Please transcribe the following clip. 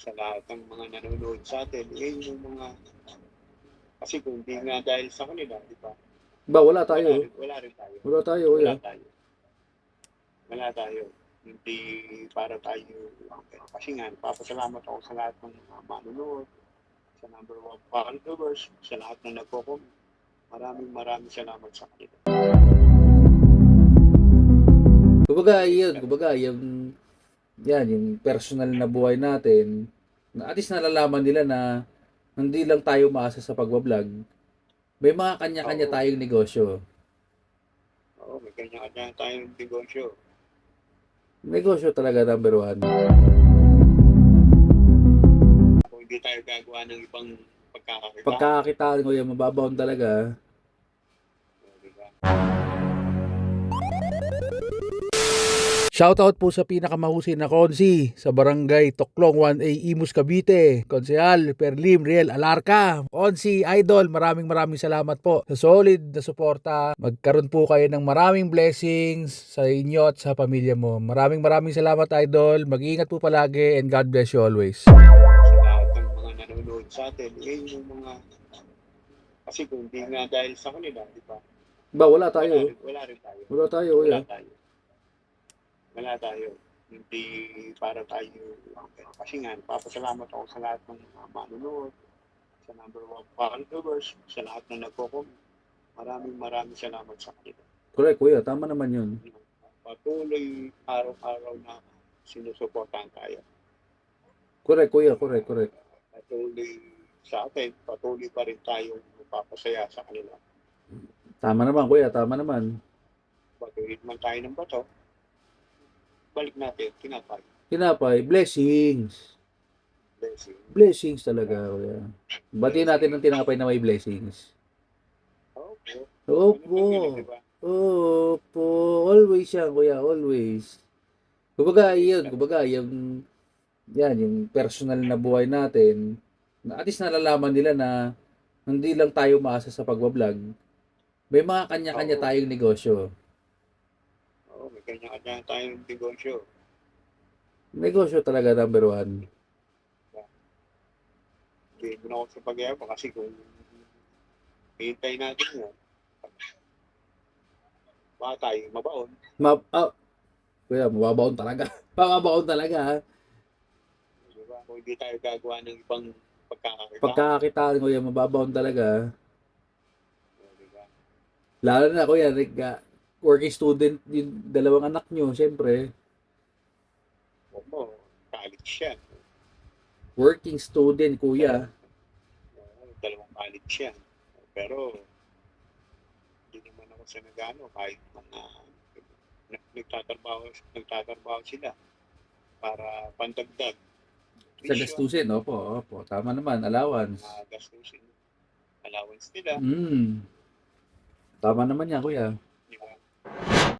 sa lahat ng mga nanonood sa atin, eh, yung mga kasi kung hindi nga dahil sa kanila, di ba? Ba, wala tayo. Wala rin tayo. Wala tayo, Wala kuya. tayo. Wala tayo. Hindi para tayo, kasi nga, papasalamat ako sa lahat ng mga manonood, sa number one followers, sa lahat ng nagko-comment. Maraming salamat sa kanila. Kumbaga, yung personal na buhay natin, na at least nalalaman nila na hindi lang tayo maasa sa pagbablog. May mga kanya-kanya Oo, tayong negosyo. oo, may kanya-kanya tayong negosyo. Negosyo talaga number one. Kung hindi tayo gagawa ng ibang pagkakakitaan, Pagkakakitaan ko yung mababaon talaga. di ba? Shoutout po sa pinakamahusay na konsi sa Barangay Toklong 1A Imus Cavite, Konsehal Perlim Riel Alarca. Konsi Idol, maraming salamat po sa solid na suporta. Magkaroon po kayo ng maraming blessings sa inyo at sa pamilya mo. Maraming salamat Idol. Mag-iingat po palagi and God bless you always. Sa lahat ng mga nanonood sa atin, eh, yung mga kasi kung hindi nga dahil sa kanila, di ba? Ba, wala tayo. Wala rin tayo. Wala tayo, Wala kuya. tayo. Wala tayo. Hindi para tayo, kasi nga, papasalamat ako sa lahat ng mga manonood, sa number one followers, sa lahat na nagko-comment. Maraming salamat sa kanila. Correct, kuya. Tama naman yun. Patuloy araw-araw na sinusuportahan tayo. Correct, kuya. Correct. Patuloy sa atin, patuloy pa rin tayong magpapasaya sa kanila. Tama naman, kuya. Tama naman. Patuloy man tayo ng bato, balik natin, tinapay. Tinapay, blessings. Blessing. Blessings talaga, kuya. Batiin natin ng tinapay na may blessings. Okay. Opo. Diba? Opo. Always yan, kuya. Always. Kumbaga, yung personal na buhay natin, na at least nalalaman nila na hindi lang tayo maasa sa pagbablog. May mga kanya-kanya Oo. tayong negosyo. Oo, may kanya-kanya tayong negosyo. Negosyo talaga number one. Hindi mo na ako sa pag-iaba kasi kung hihintay natin yun, baka tayo mabaon. Kuya, mababaon talaga. Mababaon talaga, ha? Diba? Kung hindi tayo gagawa ng ibang pagkakakitaan. Pagkakakitaan ko yan, mababaon talaga. Diba? Lalo na, kuya, working student, yung dalawang anak nyo, syempre. Oo, college yan. Working student, kuya. Dalawang college yan. Pero, hindi naman ako sa nagano kahit mga nagtatrabaho sila para pandagdag. Sa gastusin, opo. Tama naman, allowance. Gastusin. Allowance nila. Tama naman yan, kuya. Diba?